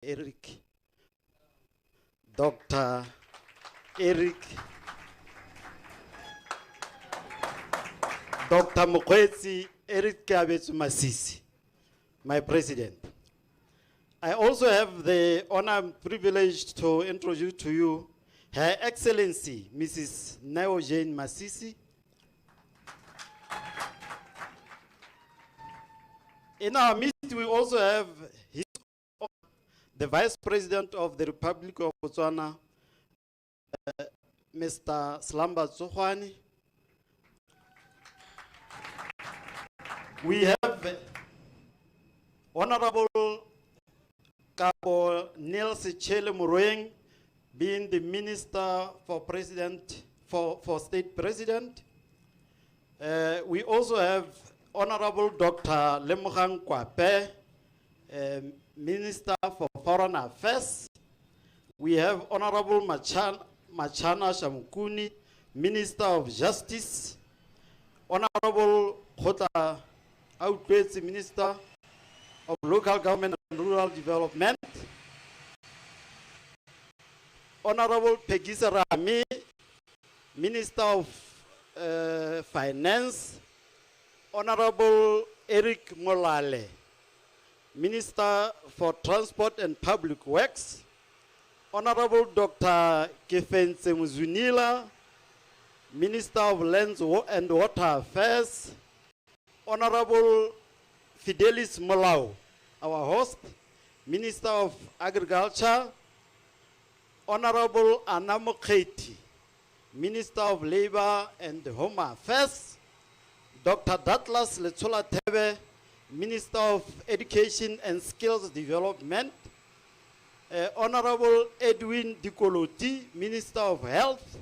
Eric, Dr. Eric, Dr. Mokwetsi Eric Kabetsu Masisi, my president. I also have the honor and privilege to introduce to you Her Excellency, Mrs. Neo Jane Masisi. In our midst, we also have the Vice President of the Republic of Botswana, Mr. Slamba Tsohwane. We have Honorable Kabo Nels Chele Murweng, being the Minister for State President. We also have Honorable Dr. Lemogang Kwape, Minister for Foreign Affairs. We have Honorable Machana Shamukuni, Minister of Justice. Honorable Khota Outwezi, Minister of Local Government and Rural Development. Honorable Pegisa Rami, Minister of Finance. Honorable Eric Molale, Minister for Transport and Public Works. Honorable Dr. Kefense Muzunila, Minister of Lands and Water Affairs. Honorable Fidelis Molau, our host, Minister of Agriculture. Honorable Anamo Keiti, Minister of Labor and Home Affairs. Dr. Douglas Letlotlo, Minister of Education and Skills Development. Honorable Edwin Dikoloti, Minister of Health.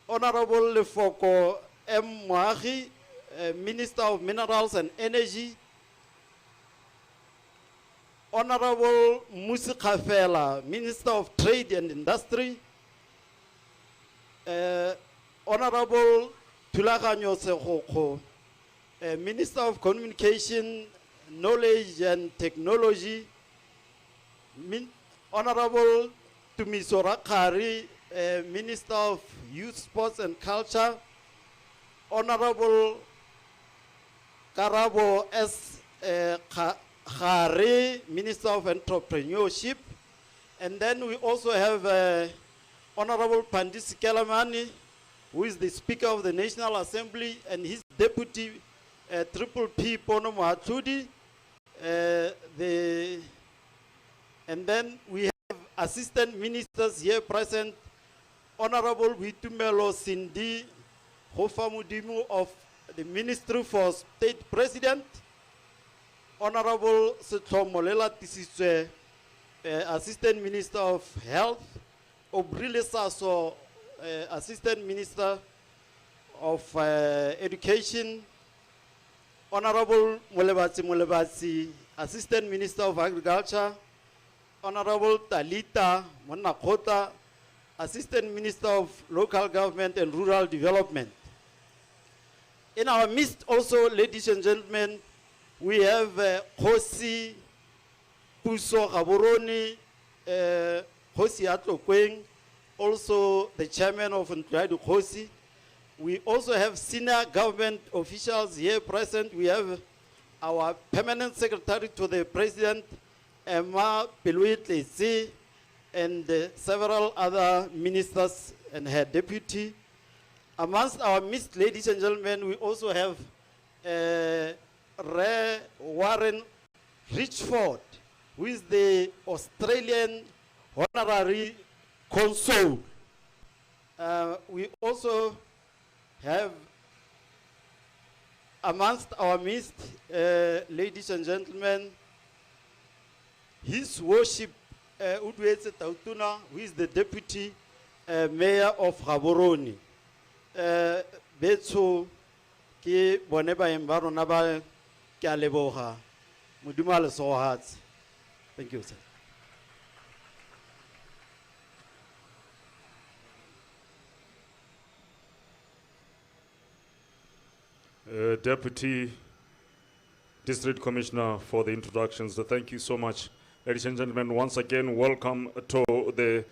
Honorable Lefoko M. Moagi, Minister of Minerals and Energy. Honorable Musi Kafela, Minister of Trade and Industry. Honorable Tulaganyo Sekoko, Minister of Communication, Knowledge and Technology. Honorable Tumisora Kari, Minister of Youth, Sports and Culture. Honorable Karabo S. Khare, Minister of Entrepreneurship. And then we also have Honorable Pandisi Kelamani, who is the Speaker of the National Assembly, and his deputy, Triple P Pono Mahatudi. And then we have assistant ministers here present, Honorable Witumelo Cindy Hofamudimu of the Ministry for State President, Honorable Setomolela Tisiswe, Assistant Minister of Health, Obrile Sasso, Assistant Minister of Education, Honorable Mulebatsi, Assistant Minister of Agriculture, Honorable Talita Monakota, Assistant Minister of Local Government and Rural Development. In our midst also, ladies and gentlemen, we have Khosi Puso Gaboroni, Khosi Atlokweng, also the chairman of Ntradu Khosi. We also have senior government officials here present. We have our permanent secretary to the president, Emma Peluit-Lezi, and several other ministers and her deputy. Amongst our midst, ladies and gentlemen, we also have Ray Warren Richford, who is the Australian honorary consul. We also have amongst our midst, ladies and gentlemen, His Worship Udwetse Tautuna, who is the Deputy Mayor of Gaborone. Betso ke bone ba embaro na ba ke a leboga modimo a le sohatse. Thank you, sir. Deputy District Commissioner, for the introductions. Thank you so much, Ladies and gentlemen, once again, welcome to the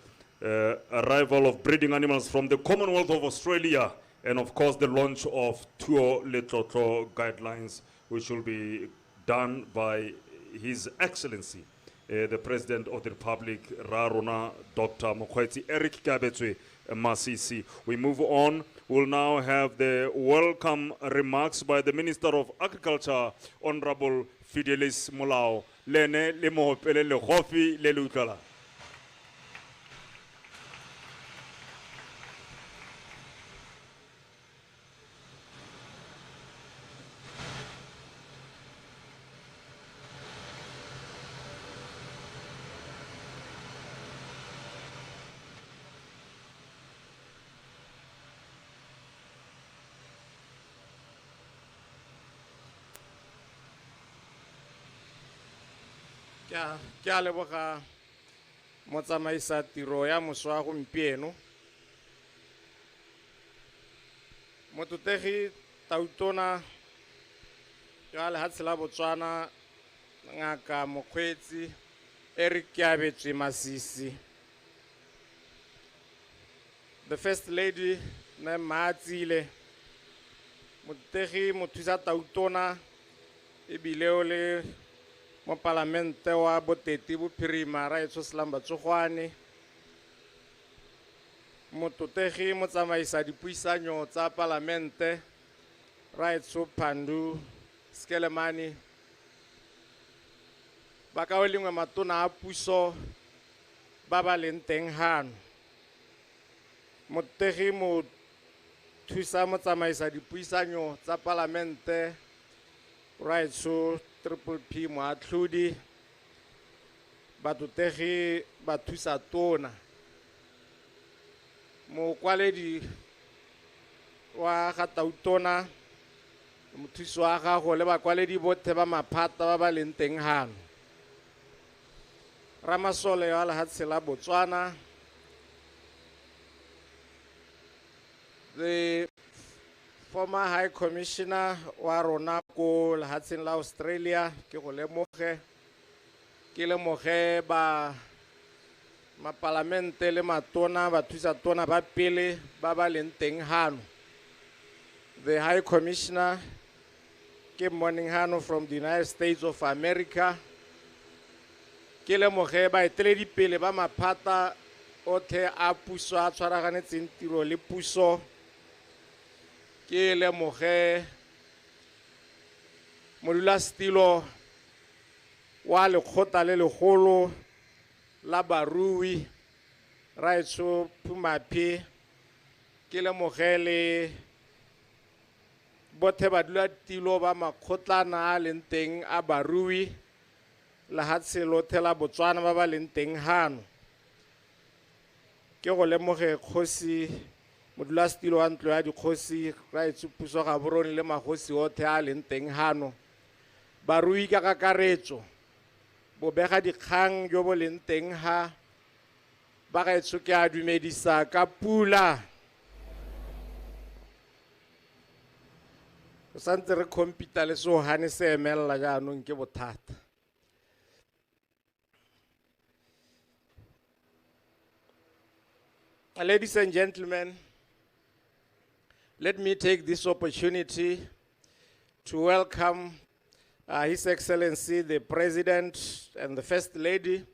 arrival of breeding animals from the Commonwealth of Australia, and of course the launch of Thuo Letlotlo guidelines, which will be done by His Excellency, the President of the Republic, Rarona, Dr. Mokgweetsi Eric Kabetswe Masisi. We move on. We'll now have the welcome remarks by the Minister of Agriculture, Honorable Fidelis Molao. Lene le mohopele le khofi le lutlala. Ke a leboga motsamaisa tiro ya moswa gompieno mototegi tautona ka lehatshe la Botswana ngaka Mokgweetsi Eric Kabetswe Masisi, the First Lady ne Maatsile, mototegi mothusa tautona ebile o le mo parlamente wa Boteti Bophirima ra etso Selam Batsogwane, mototegi motsamaisa dipuisanyo tsa parlamente ra etso Pandu Skelemane, ba ka o lengwe matona a puso ba ba leng teng hano, mototegi mo thusa motsamaisa dipuisanyo tsa parlamente ra etso Triple P Moatlhodi, batotegi ba thusa tona, mokwaledi wa ga tautona, mothusi wa gago le bakwaledi botlhe ba maphata ba ba leng teng hano, Ramasole wa lehatshe la Botswana, the former High Commissioner wa rona ko lehatsheng la Australia, ke go lemoge ba mapalamente le matona ba thusa tona ba pele ba ba leng teng hano, the High Commissioner ke morning hano from the United States of America, ke lemoge ba eteledi pele ba maphata othe a puso a tshwaraganetseng tiro le puso, ke lemoge modulasetilo wa lekgotla le legolo la barui ra etso Phumaphi, ke lemoge le bothe badulatilo ba makgotlana a leng teng a barui lehatshe lotlhe la Botswana ba ba leng teng hano, ke go lemoge kgosi modulasetilo wa ntlo ya dikgosi ra etso puso ga borone le magosi othe a leng teng hano, barui ka kakaretso, bobega dikgang jo bo leng teng ha, ba ga etso ke a dumedisa ka pula. Go santse re compita le sehane se emelela jaanong ke bothata. Ladies and gentlemen, let me take this opportunity to welcome His Excellency the President and the First Lady,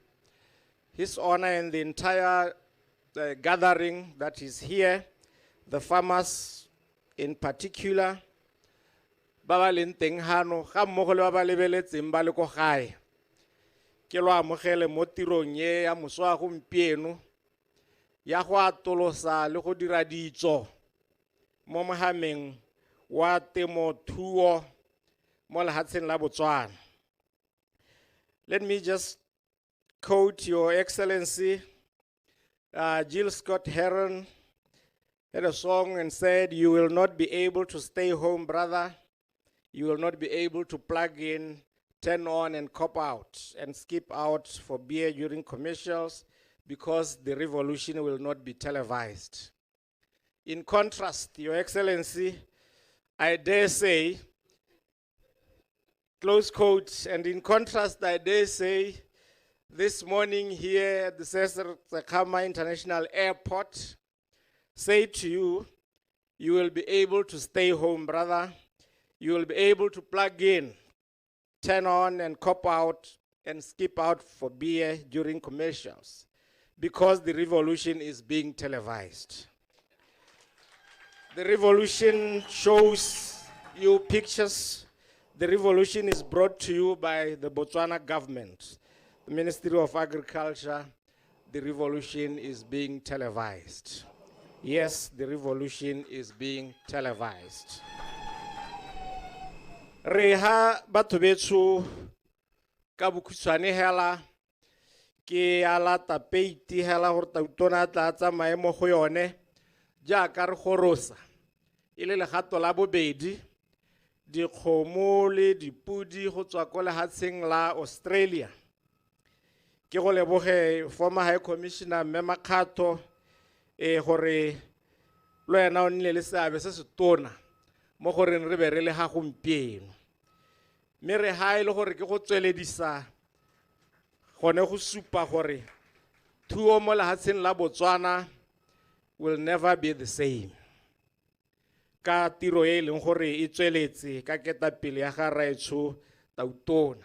His Honor and the entire gathering that is here, the farmers in particular, ba leng teng hano ga mmogo le ba ba lebeletseng ba le ko gae, ke lo amogele mo tirong ye ya moswa gompieno ya go atolosa le go dira ditso mo mohameng wa temothuo mo lehatsheng la Botswana. Let me just quote Your Excellency. Jill Scott Heron had a song and said, "You will not be able to stay home, brother. You will not be able to plug in, turn on and cop out and skip out for beer during commercials because the revolution will not be televised." In contrast, Your Excellency, I dare say, close quote, and in contrast, I dare say this morning here at the Sekama International Airport say to you, you will be able to stay home, brother. You will be able to plug in, turn on and cop out and skip out for beer during commercials because the revolution is being televised. The revolution shows you pictures. The revolution is brought to you by the Botswana government, the Ministry of Agriculture. The revolution is being televised. Yes, the revolution is being televised. Reha batho betso ka bokhutshwane hela ke ala tapeiti hela gore tautona tla tsamaye mo go yone jaaka re gorosa ile legato la bobedi dikgomo le dipudi go tswa ko lehatsheng la Australia ke go leboge former high commissioner mme Makgatho gore lo yena o nnile le seabe se se tona mo gore re be re le ga gompieno mme re ha ile gore ke go tsweledisa gone go supa gore thuo mo lehatsheng la Botswana will never be the same ka tiro e leng gore e tsweletse ka ketapele ya ga raetsho tautona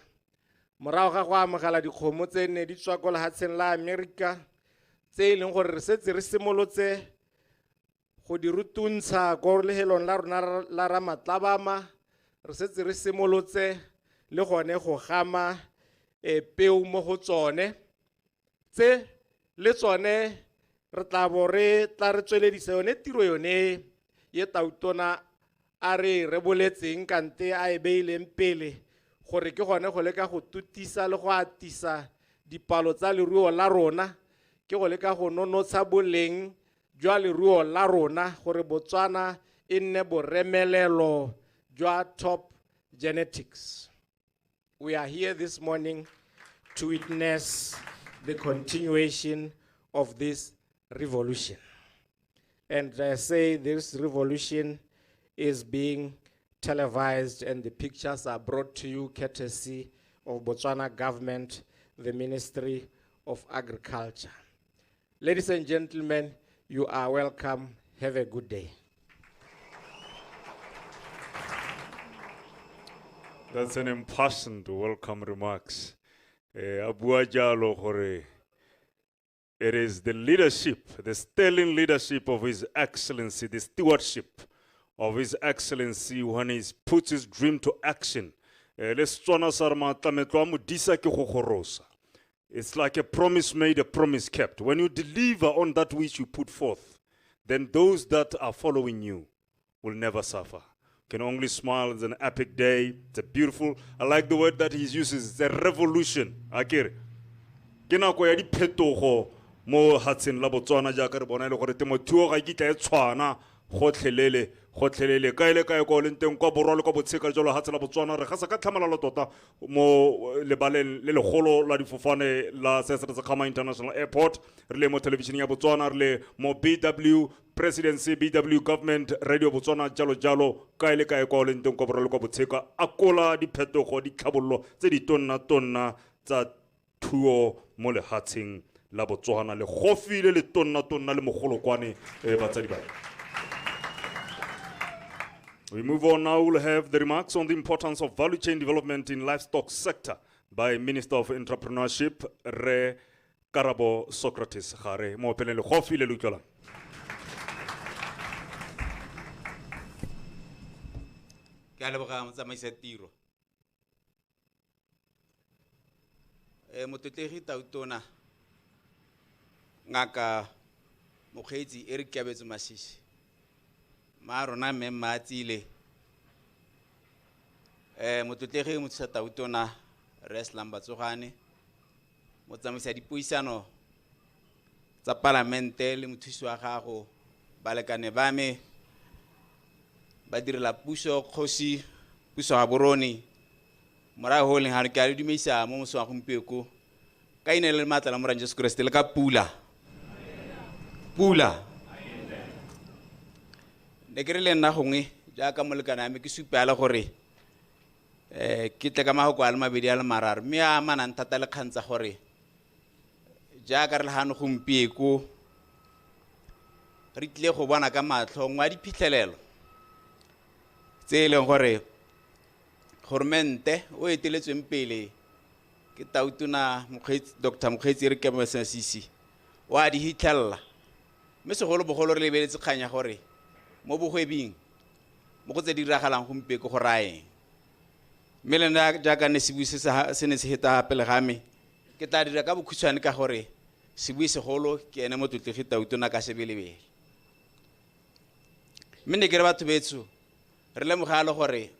morago ga go amogela dikgomo tse ne di tswa ko lehatsheng la America tse leng gore re setse re simolotse go di rutuntsha go lehelong la rona la Ramatlabama re setse re simolotse le gone go gama peu mo go tsone tse le tsone re tla bo re tla re tsweledisa yone tiro yone ye tautona a re boletseng kante a e beileng pele gore ke gone go leka go tutisa le go atisa dipalo tsa leruo la rona ke go leka go nonotsha boleng jwa leruo la rona gore Botswana e nne boremelelo jwa top genetics. We are here this morning to witness the continuation of this revolution. And I say this revolution is being televised and the pictures are brought to you courtesy of Botswana government, the Ministry of Agriculture. Ladies and gentlemen, you are welcome. Have a good day. That's an impassioned welcome remarks. Abua Jalo Hore. It is the leadership, the sterling leadership of His Excellency, the stewardship of His Excellency when He puts His dream to action. It's like a promise made, a promise kept. When you deliver on that which you put forth, then those that are following you will never suffer. Can only smile. It's an epic day. It's a beautiful. I like the word that he uses. It's a revolution. Akere. Kena ko ya di phetogo mo hatseng la Botswana jaaka re bona ile gore temothuo ga kitla e tshwana gotlhelele ka ile ka go le nteng kwa borwa le kwa botsheka jalo hatseng la Botswana re ga sa ka tlhamalalo tota mo lebaleng le legolo la difofane la Sekama International Airport re le mo television ya Botswana re le mo BW presidency BW government radio Botswana jalo ka ile ka go le nteng kwa borwa le kwa botsheka akola diphetogo di tlhabollo tse di tonna tsa thuo mo lehatsheng la Botswana le gofile le tonna le mogolokwane batsadi ba. We move on now. We'll have the remarks on the importance of value chain development in livestock sector by Minister of Entrepreneurship Re Karabo Socrates Khare mo pelele gofile lutlola. Ke a leboga motsamaisi tiro motetlegi tautona ngaka mokgetsi e re kabetse masisi ma rona mme matsile motetlegi mo tsa tautona Reslam Batsogane motsamaisi dipuisano tsa parlamente le mothusi wa gago balekane ba me ba direla puso kgosi puso ga boroni mora ho leng ha re ka le dumisa mo moso wa gompieko ka ine le matla la moranje Christ le ka pula ne ke re le nna gongwe jaaka molekana me ke supela gore ke tle ka mago kwa le mabedi a le mararo me a manang thata le khantsa gore jaaka re le hano gompieko re tlile go bona ka matlho ngwa diphitlhelelo tse e leng gore gormente o eteletsweng pele ke tautona Dr. Mokgweetsi re ke Masisi wa di hitlhella mme segolo bogolo re lebeletse kganya gore mo bogwebing mo go tse di diragalang gompieko go raeng mme le nna jaaka ne sebui se ne se heta pele ga me ke tla dira ka bokhutshwane ka gore sebui segolo ke ene mo tlotlegi tautona ka sebelebele mme ne ke re batho betso re lemogale gore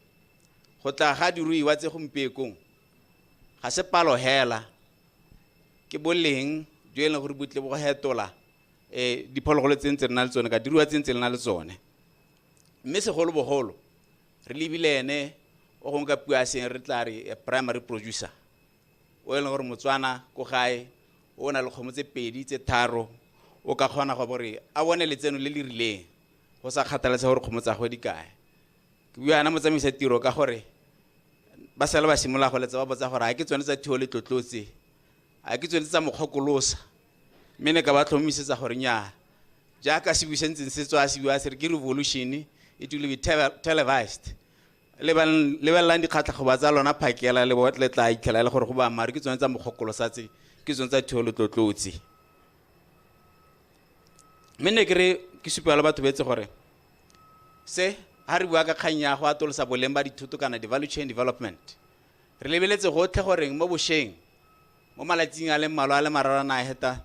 go tla ga diruiwa tse gompiekong ga se palo hela ke boleng jo e leng gore butle bo go hetola diphologolo tse ntse re na le tsone ka diruiwa tse ntse le na le tsone mme segolo bogolo re lebile ene o go nka puo a seng re tla re primary producer o e leng gore Motswana ko gae o na le kgomo tse 2 tse 3 o ka kgona go bore a bone letseno le le rileng go sa kgathaletsa gore kgomo tsa go di kae ke bua ana motsamaisa tiro ka gore ba sala ba simola go letsa ba botsa gore a ke tsone tsa Thuo Letlotlo tse a ke tsone tsa mokgokolosa mme ne ka ba tlhomisetsa gore nya jaaka se busentseng se tswa se bua se re ke revolution it will be televised lebelang dikgatlhago ba tsa lona phakela le botle tla itlhela le gore go ba mare ke tsone tsa mokgokolosa tse ke tsone tsa Thuo Letlotlo tse mme ne ke re ke supela batho betse gore se ha re bua ka kganya go atolosa boleng ba dithuto kana the value chain development re lebeletse gotlhe gore mo bosheng mo malatsing a le mmalwa a le marara na heta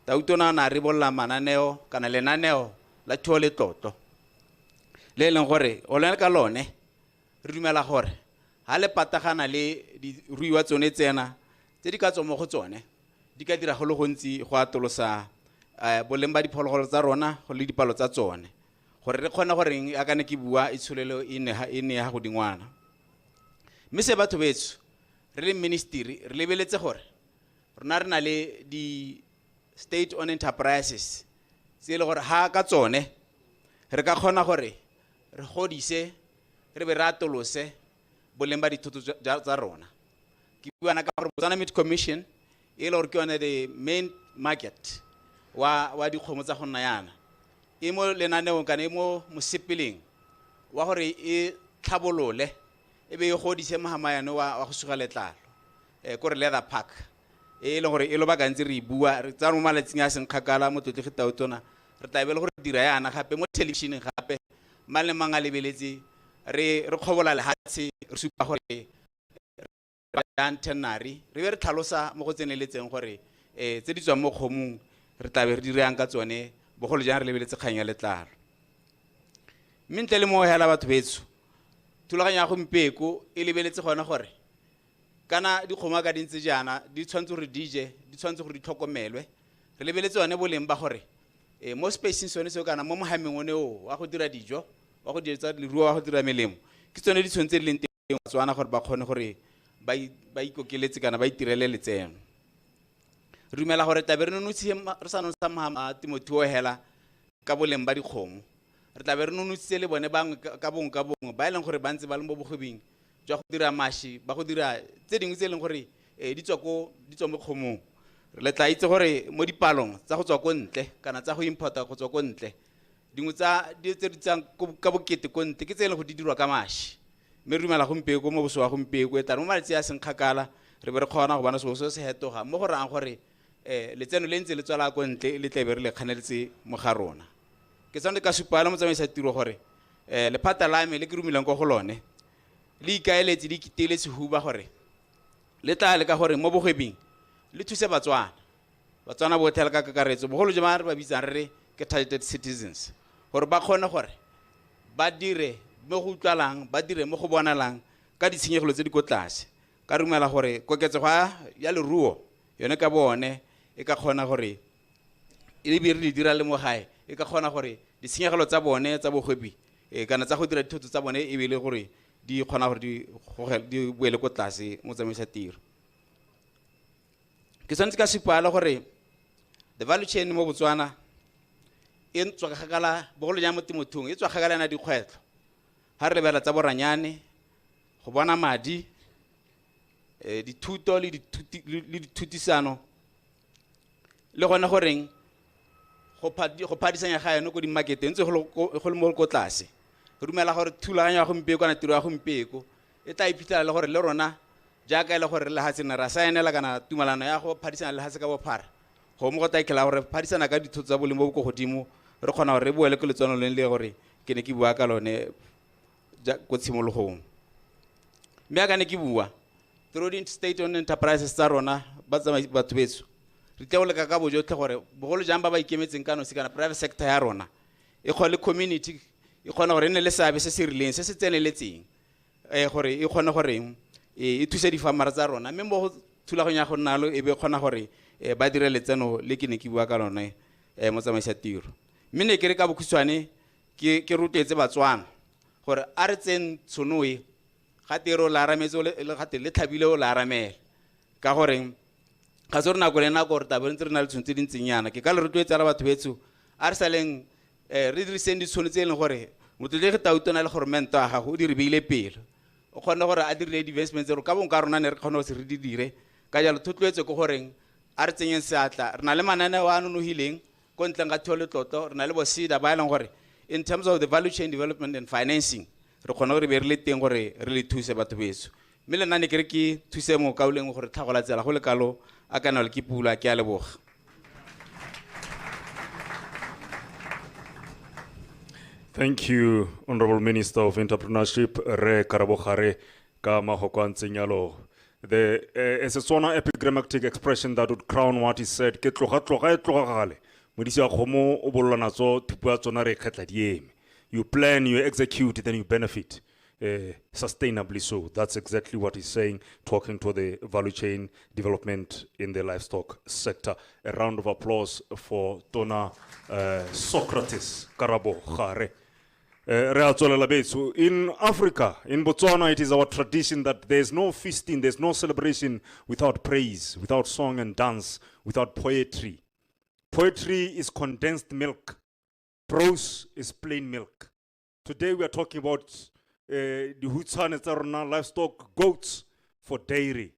tautona na re bolla mananeo kana lenaneo la Thuo Letlotlo le leng gore o le ka lone re dumela gore ha le patagana le di ruiwa tsone tsena tse di ka tswa mo go tsone di ka dira go le gontsi go atolosa boleng ba diphologolo tsa rona go le dipalo tsa tsone gore re kgona gore a kana ke bua itsholelo e ne ha go dingwana mme se batho betso re le ministry re lebeletse gore rona re na le di state owned enterprises tse le gore ha ka tsone re ka kgona gore re godise re be re atolose boleng ba dithoto tsa rona ke bua na ka gore Botswana Meat Commission e le gore ke yone the main market wa dikgomo tsa go nna yana e mo lenaneong kana e mo mosepeleng wa gore e tlhabolole e be e godise mahamayane wa go suga letlalo ko re leather park e le gore e lo ba gantsi re bua re tsa mo malatsing a seng kgakala mo tlotlegi tautona re tla be le gore dira yana gape mo televisioneng gape male manga lebeletse re kgobola le hatse re supa gore antenary re be re tlhalosa mo go tseneletseng gore tse di tswang mo khomong re tla be re dirang ka tsone bogolo jang re lebeletse kganya letlalo mme ntle le mo hela batho betso thulaganya go mpeko e lebeletse gona gore kana dikgoma ka dintse jana di tshwantse gore DJ di tshwantse gore di tlhokomelwe re lebeletse one boleng ba gore mo spacing sone se kana mo mohameng one o wa go dira dijo wa go ditsa leruo wa go dira melemo ke tsone di tshwantse le nteng Botswana gore ba kgone gore ba ikokeletse kana ba itirele letseno re dumela gore tabe re nonotse re sa nonsa mahama Timoteo hela ka boleng ba dikgomo re tla be re nonotse le bone bangwe ka bongwe ba eleng gore ba ntse ba le mo bogwebing jwa go dira mashi ba go dira tse dingwe tse leng gore di tswa mo kgomong re tla itse gore mo dipalong tsa go tswa ko ntle kana tsa go importa go tswa ko ntle dingwe tsa di tse di tsang ka bokete ko ntle ke tse leng go di dirwa ka mashi mme re dumela gompieko mo boso wa gompieko e tla mo malatsi a seng kgakala re be re kgona go bona seo se hetoga mo go rang gore letseno le ntse le tswala ko ntle le tlebe re le kganeletse mo ga rona ke tsone ka supala motsamaisa tiro gore lephata la me le ke rumilang go lone le ikaeletse di kiteletse huba gore le tla le ka gore mo bogwebing le thuse Batswana botlhela ka kakaretso bogolo jwa re ba bitsang re ke targeted citizens gore ba kgone gore ba dire mo go utlwalang ba dire mo go bonalang ka ditshenyegelo tse di ko tlase ka rumela gore koketsego ya leruo yone ka bone e ka kgona gore e be re di dira le mo gae e ka kgona gore ditshenyegelo tsa bone tsa bogwebi kana tsa go dira dithoto tsa bone e be le gore di kgona gore di boele ko tlase mo tsamaisa tiro ke santse ka sipala gore the value chain mo Botswana e ntswa kgakala bogolo ja mo Timothong e tswa kgakala na dikgwetlo ha re lebela tsa boranyane go bona madi dithuto le dithutisano le gona goreng go phadisanya ga yone go di market ntse go le mo go tlase re dumela gore thulaganya go mpeko kana tiro ya go mpeko e tla iphitlhela le gore le rona jaaka e le gore le hatsena ra saenela kana tumalano ya go phadisana le hatse ka bophara go mo go taikela gore phadisana ka ditho tsa bolemo bo go godimo re kgona gore re boele ke letswano le gore ke ne ke bua ka lone go tshimologong mme ka ne ke bua through the state owned enterprises tsa rona ba tsa batho betso re tle go leka ka bojotlhe gore bogolo jang ba ikemetseng ka nosi kana private sector ya rona e kgole community e kgona gore ne le seabe se se rileng se se tseneletseng gore e kgone gore e thuse di farmers tsa rona mme mo go thulaganya go nalo e be kgona gore ba dire letseno le ke ne ke bua ka lone mo tsamaisa tiro mme ne ke re ka bokhutshwane ke rutetse Batswana gore a re tseng tsonoe ga tiro la rametse le ga le tlhabile o la ramela ka gore ga se re nako le nako re taba ntse re na le tshwantse di ntsenyana ke ka le rutetse ra batho betso a re saleng re diriseng ditshwanetse tse e leng gore motho le ge tautona le government wa gago o di re beile pele o kgone gore a dirile di-investments ka bong ka rona ne re kgone go se re di dire ka jalo thotloetse ko goreng a re tsenyeng seatla re na le mananeo a nonogileng ko ntleng ga Thuo Letlotlo re na le bosida ba e leng gore in terms of the value chain development and financing re kgone gore be re le teng gore re le thuse batho betso mme le nna ne ke re ke thuse mo kaoleng gore tlhagola tsela go le kalo a kana le ke pula ke a leboga. Thank you, Honorable Minister of Entrepreneurship, Re Karabogare Kamahokwantsinyalo. It's a Setswana epigrammatic expression that would crown what is said. Ke tloga tloga e tloga gale. Modisi a khomo o bolla natso thupua tsona re khetla dieme. You plan, you execute, then you benefit sustainably. So that's exactly what he's saying, talking to the value chain development in the livestock sector. A round of applause for Tona Socrates Karabo Khare. In Africa, in Botswana, it is our tradition that there's no feasting, there's no celebration without praise, without song and dance, without poetry. Poetry is condensed milk. Prose is plain milk. Today we are talking about the Hutsane livestock, goats for dairy.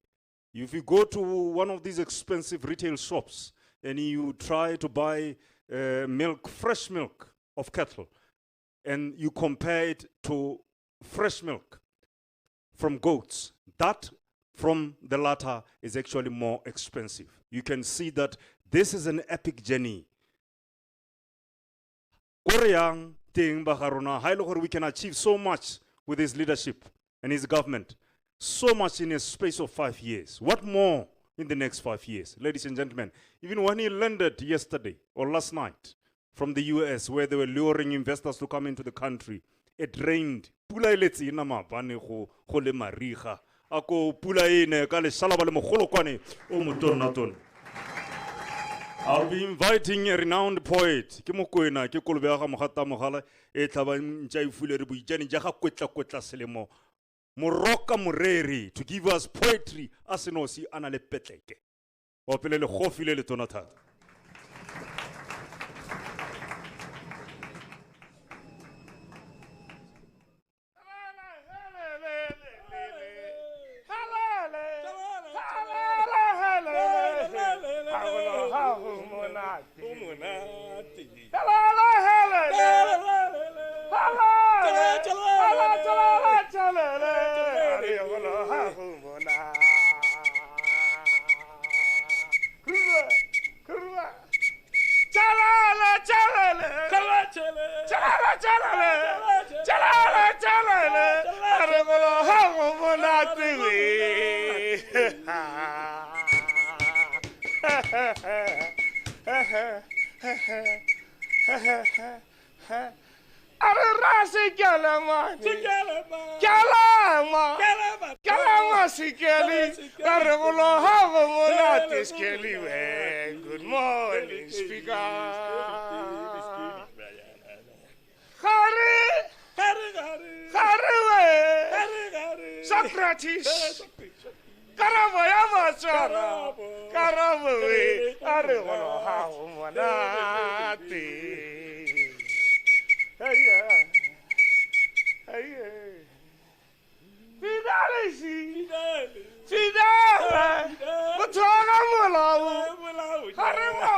If you go to one of these expensive retail shops and you try to buy milk, fresh milk of cattle, and you compare it to fresh milk from goats, that from the latter is actually more expensive. You can see that this is an epic journey. We can achieve so much with his leadership and his government, so much in a space of 5 years. What more in the next 5 years? Ladies and gentlemen, even when he landed yesterday or last night from the US, where they were luring investors to come into the country, it rained. I'll be inviting a renowned poet. Moroka Mureri to give us poetry asenosi anale petleke. Opelele khofile le tonata. Good morning, Speaker. Socrates. Karabo ya Botswana. Karabo we. Are golo ha o monate. Hey. Fidelity. Fidel. Botswana molao. Harema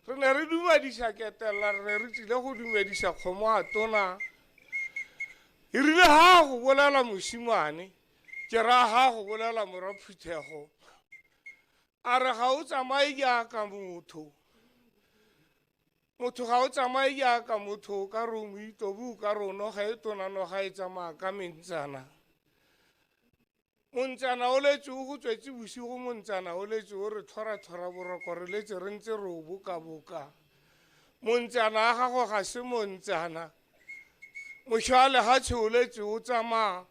Re ne re dumedisa ketella re tsile go dumedisa kgomo a tona e rile ha go bolela mosimane ke ra ha go bolela moraphuthego a re ga o tsamaye jaaka motho ga o tsamaye jaaka motho ka re o moitobu ka re o noga e tona noga e tsamaya ka mentsana Montsana o letse o go tswetse bosigo montsana o letse o re thora boroko re letse re ntse re o boka montsana a gago ga se montsana mošwa lehatshe o letse o tsamaya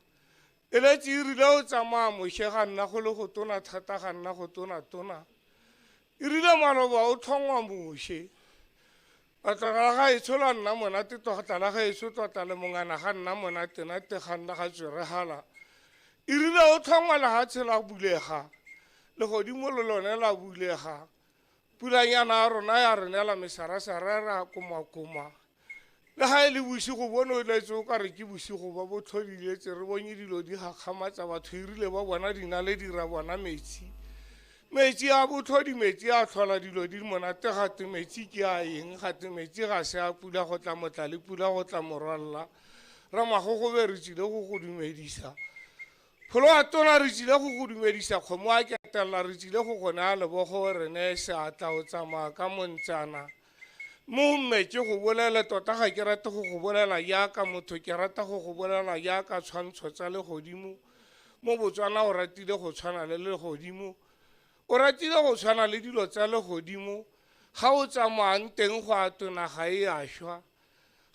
e letse e rile o tsamaya moše ga nna go le go tona thata ga nna go tona e rile maloba o thongwa moše batla ga e tshola nna monate tota la ga e so tota le mongana ga nna monate nate ga nna ga tswere hala e rile o thongwa lehatshe la bulega le godimo le lone la bulega pulanyana a rona ya re nela mesarasara ra komakoma le ha e le bosigo bone o letse o ka re ke bosigo ba botlhodiletse re bone dilo di gakgamatsa batho e rile ba bona dina le dira bona metsi a botlhodi metsi a tlhola dilo di monate gate metsi ke a eng gate metsi ga se a pula go tla motla le pula go tla morwalla ra magogo be re tsile go go dumedisa Pholo a tona re tsile go go dumedisa kgomo a ketella re tsile go gona lebogo re ne seatla o tsamaya ka montsana mo mmetse go bolela tota ga ke rata go go bolela jaaka motho ke rata go go bolela jaaka tshwantsho tsa legodimo mo Botswana o ratile go tshwana le legodimo o ratile go tshwana le dilo tsa legodimo ga o tsamayang teng go a tona ga e a šwa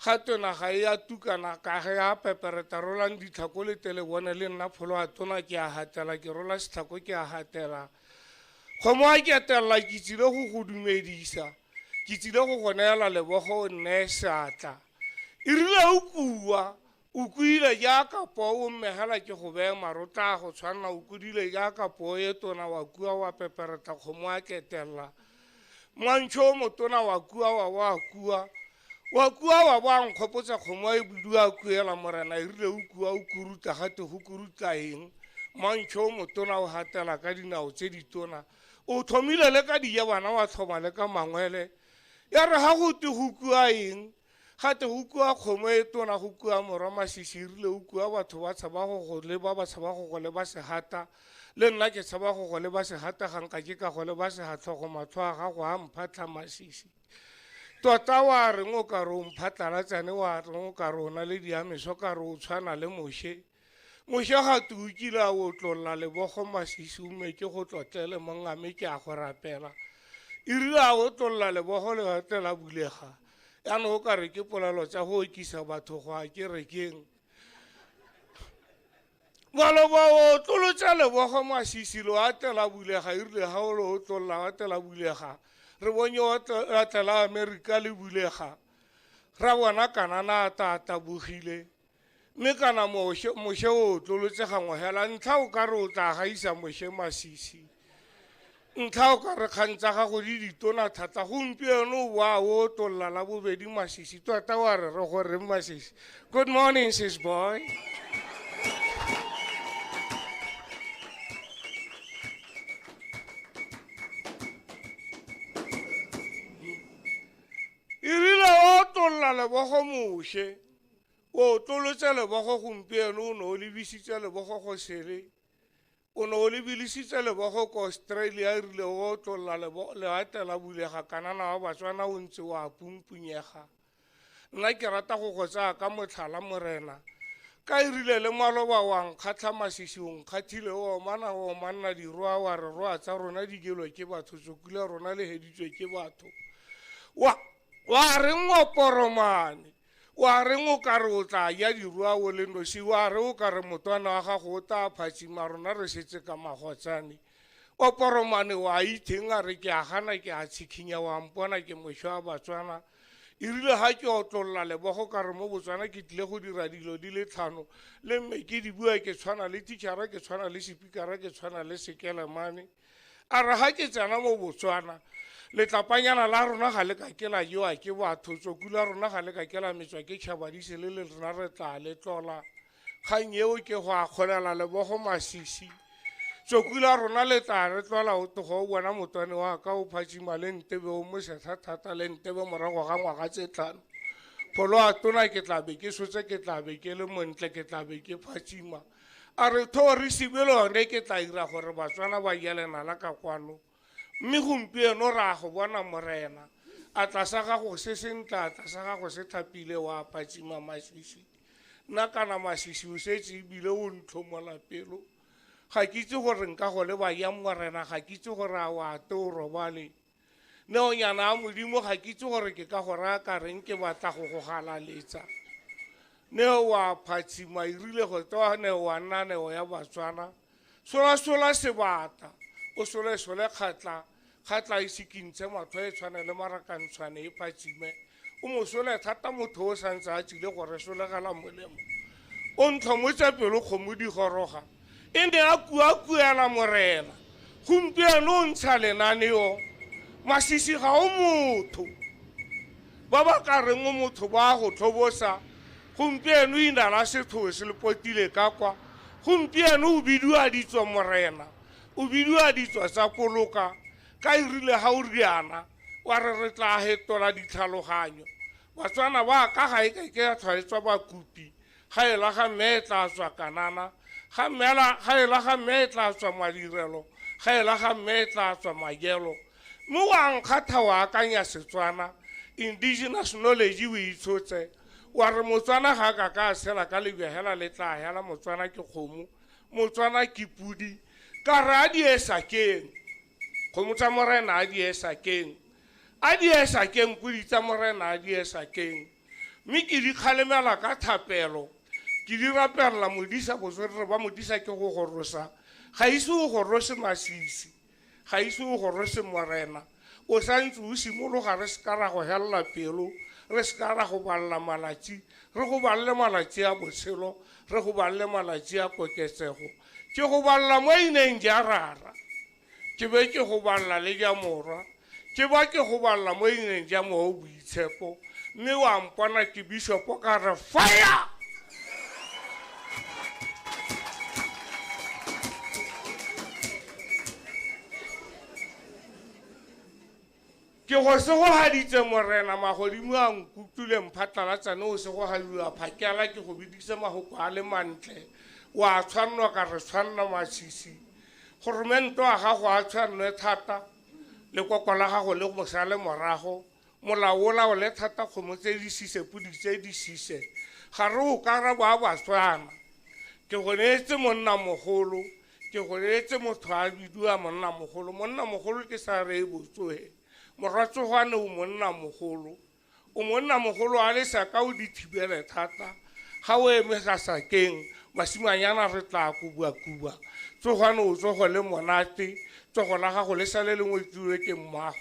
ga tona ga e a tukana ka ge a pepereta rolang ditlhako le tele bone le nna pholo a tona ke a hatela ke rola setlhako ke a hatela kgomo a ketella ke tsile go go dumedisa ke tsile go go neela lebogo nne seatla e rile o kuile jaaka poo o mmegela ke go bee marota go tshwanna o kudile jaaka poo e tona wa kua wa pepereta kgomo a ketella mwantšho o motona wa kua wa boa nkgopotsa kgomo a e budu a kuela morena e rile o kua o kuruta gate go kuruta eng mantšho o motona o hatela ka dinao tse ditona o thomile le ka dijabana wa thoma le ka mangwele ya re ga go te go kua eng gate go kua kgomo e tona go kua morwa masisi e rile o kua batho ba tshaba go le ba tshaba go le ba se hata le nna ke tshaba go le ba se hata ganka ke ka go le ba se hatlogo matlho a gago a mphatla masisi tota wa reng o ka re o mphatlalatsane wa reng o ka re o na le diameso ka re o tshwana le moše ga tukile a o tlolola lebogo masisi o meke go tlotlele mongame ke a go rapela e rile a o tlolola lebogo le gatela bulega yana o ka re ke polelo tsa go okisa batho go a kerekeng baloba o tlolotsa lebogo masisi lo atela bulega e rile ga o le o tlolola atela bulega re bone o atela Amerika le bulega ra bona kanana a tatabogile mme kana moše o tlolotse gangwe hela ntlha o ka re o tla gaisa moše masisi ntlha o ka re kgantsa gago di ditona thata gompieno wa o tolola la bobedi masisi tota wa re gore masisi good morning sis boy lebogo moše o tlolotse lebogo gompieno o ne o lebisitse lebogo go sele o ne o lebilisitse lebogo ko Australia e rile o tlolola leatela bulega kanana wa Botswana o ntse wa pumpunyega nna ke rata go go tsaya ka motlhala morena ka e rile le maloba wa nkgatlha masisi o nkgathile o manna diroa wa re roa tsa rona di gelwe ke batho tsokile rona le heditswe ke batho wa reng o poromane wa reng o ka re o tla ya dirua o le nosi wa re o ka re motwana wa gago o tla phatsima rona re setse ka magotsane o poromane wa itheng a re ke a gana ke a tshikhinya wa mpona ke moše wa Botswana e rile ga ke otlolola lebogo ka re mo Botswana ke tlile go dira dilo di le tlhano le mme ke di bua ke tshwana le teachera ke tshwana le speakera ke tshwana le sekelemane a re ga ke tsena mo Botswana letlapanyana la rona ga le ka ke la joa ke batho tsoku la rona ga le ka ke la metswa ke tšhabadise le rona re tla le tlola kgang eo ke go a kgolela lebogo masisi tsoku la rona le tla re tlola o togo o bona motwane wa ka o phatšima le ntebe o mo setha-thata le ntebe morago ga ngwaga tse tlhano pholo a tona ke tla be ke sotse ke tla be ke le montle ke tla be ke phatšima a re tho re sebele yone ke tla ira gore Batswana ba jelena la ka kwano mme gompieno ra go bona morena a tlasa gago se sentle a tlasa gago se thapile wa phatšima masisi nna kana masisi o setse ebile o ntlhomola pelo ga ke itse gore nka go le ba ya morena ga ke itse gore a wa te o robale neonyana a modimo ga ke itse gore ke ka go raya ka reng ke batla go go galaletsa neo wa phatšima irile go toa neo wa nna neo ya Batswana sola sebata o sole kgatla e sekintse matho e tshwane le marakantshwane e phatšime o mo sole thata motho o santse a tsile gore solegela molemo o ntlhomotse pelo kgomo di goroga e ne a kuela morena gompieno o ntsha lenaneo masisi ga o motho ba ba ka reng o motho ba go tlhobosa gompieno ina la setho se le potile ka kwa gompieno o bidiwa ditswa morena o bidiwa ditswa tsa poloka ka irile ha o riana wa re tla hetola ditlhaloganyo Batswana ba ka ga e ke ya tshwaretswa bakupi ga e la ga metla tswa kanana ga e la ga metla tswa madirelo ga e la ga metla tswa magelo mo wa nkgatha wa akanya Setswana indigenous knowledge o itshotse wa re Motswana ga ka sela ka lebehela le tla hela Motswana ke kgomo Motswana ke pudi ka ra di esakeng kgomo tsa morena a di esakeng pudi tsa morena a di esakeng mme ke di kgalemela ka thapelo ke di rapella modisa botswerere ba modisa ke go gorosa ga ise o gorose masisi ga ise o gorose morena o santse o simologa re se ka ra go helela pelo re se ka ra go balla malatsi re go balle malatsi a botshelo re go balle malatsi a koketsego ke go balla mo ineng ja rara ke be ke go balla le ja morwa ke ba ke go balla mo ineng ja mo boitshepo mme wa mpona ke bishopo ka re fire ke go se go haditse morena magodimo a nkutule mphatlalatsane o se go hadiwa phakela ke go bidisa mahoko a le mantle wa tshwanwa ka re tshwanna masisi goromento a gago a tshwanne thata le kokwa la gago le go sale morago molao ola o le thata kgomo tse di sise pudi tse di sise ga re o ka ra ba Batswana ke go neetse monna mogolo ke go neetse motho a bidiwa monna mogolo ke sa re botsoe moratsogwane o monna mogolo a le sa ka o di thibele thata ga o emega sakeng masimanyana re tla kuba tsogwane o tsogo le monate tsogo la gago le sale lengwe tlile ke mmago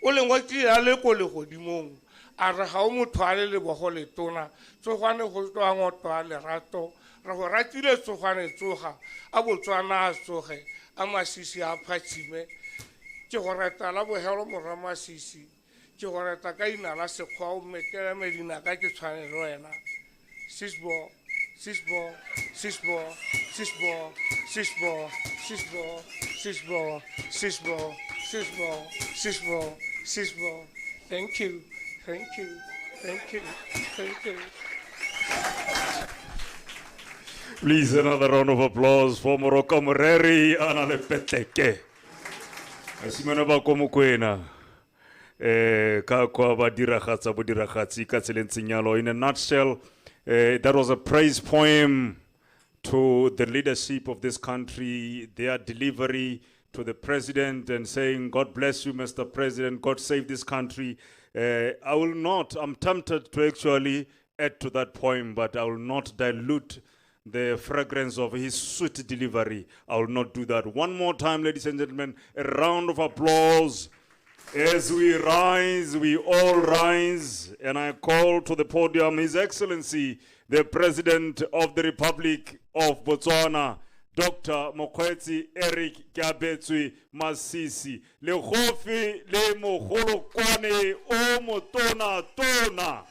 o lengwe tlile a le ko le godimong a re ga o motho a le lebogo le tona tsogwane go tloa ngotlo a lerato re go ratile tsogwane tsoga a Botswana a tsoge a masisi a phatšime ke go reta la bohelo morwa masisi ke go reta ka ina la sekgwa o metele medina ka ke tshwane le wena sisbo thank you Please, another round of applause for Moroko Moreri Anale Peteke. Asimana ba ko mokwena ka kwa ba diragatsi ka tselentseng yalo. In a nutshell, that was a praise poem to the leadership of this country, their delivery to the president and saying, God bless you, Mr. President, God save this country. I'm tempted to actually add to that poem, but I will not dilute the fragrance of his sweet delivery. I will not do that. One more time, ladies and gentlemen, a round of applause as we rise, we all rise, and I call to the podium His Excellency, the President of the Republic of Botswana, Dr. Mokgweetsi Eric Kabetswe Masisi, le gofi le mogolokwane o motona tona.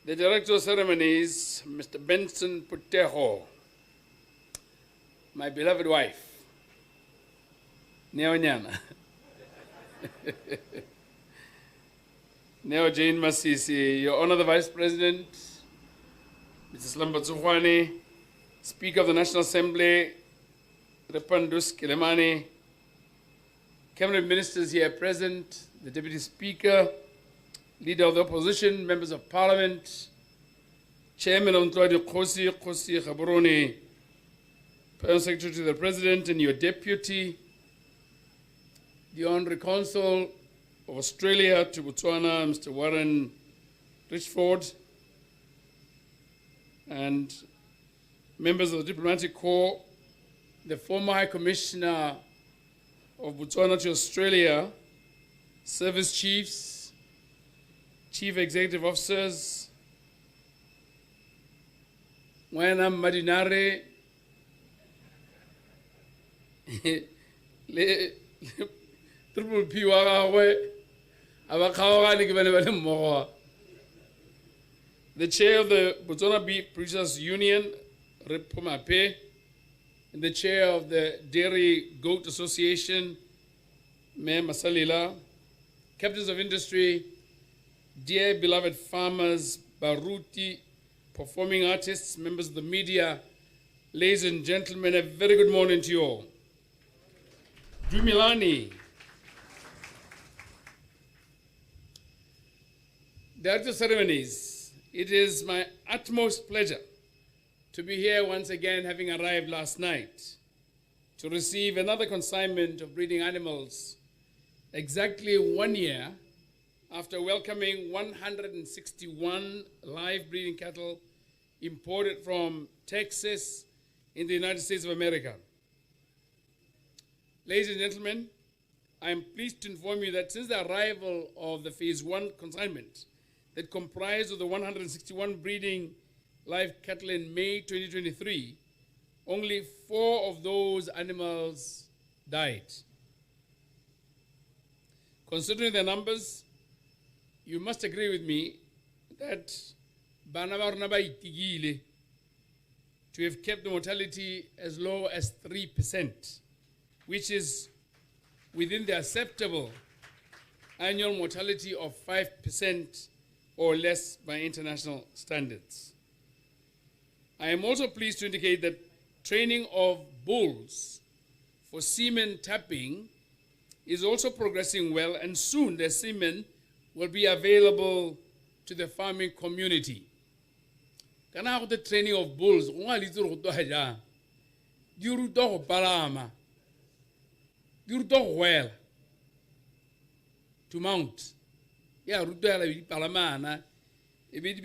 The Director of Ceremonies, Mr. Benson Putejo, my beloved wife, Neonyana, Neo Jane Masisi, Your Honor the Vice President, Mrs. Lambatsuhwane, Speaker of the National Assembly, Repandus Kilemani, Cabinet Ministers here present, the Deputy Speaker, Leader of the Opposition, Members of Parliament, Chairman of Ntwadi Khosi Khaburoni, Permanent Secretary to the President and your Deputy, the Honorary Consul of Australia to Botswana, Mr. Warren Richford, and members of the Diplomatic Corps, the former High Commissioner of Botswana to Australia, service chiefs, chief executive officers, Wena Madinare, Triple P the chair of the Botswana Beef Producers Union, Rep Pumape, and the chair of the Dairy Goat Association, Mayor Masalila, captains of industry, dear beloved farmers, Baruti, performing artists, members of the media, ladies and gentlemen, a very good morning to you all. Dumilani, Director of Ceremonies, it is my utmost pleasure to be here once again, having arrived last night to receive another consignment of breeding animals exactly 1 year after welcoming 161 live breeding cattle imported from Texas in the United States of America. Ladies and gentlemen, I am pleased to inform you that since the arrival of the Phase 1 consignment that comprised of the 161 breeding live cattle in May 2023, only 4 of those animals died. Considering the numbers, you must agree with me that to have kept the mortality as low as 3%, which is within the acceptable annual mortality of 5% or less by international standards. I am also pleased to indicate that training of bulls for semen tapping is also progressing well, and soon the semen will be available to the farming community. Kana the training of bulls, to mount. Yeah,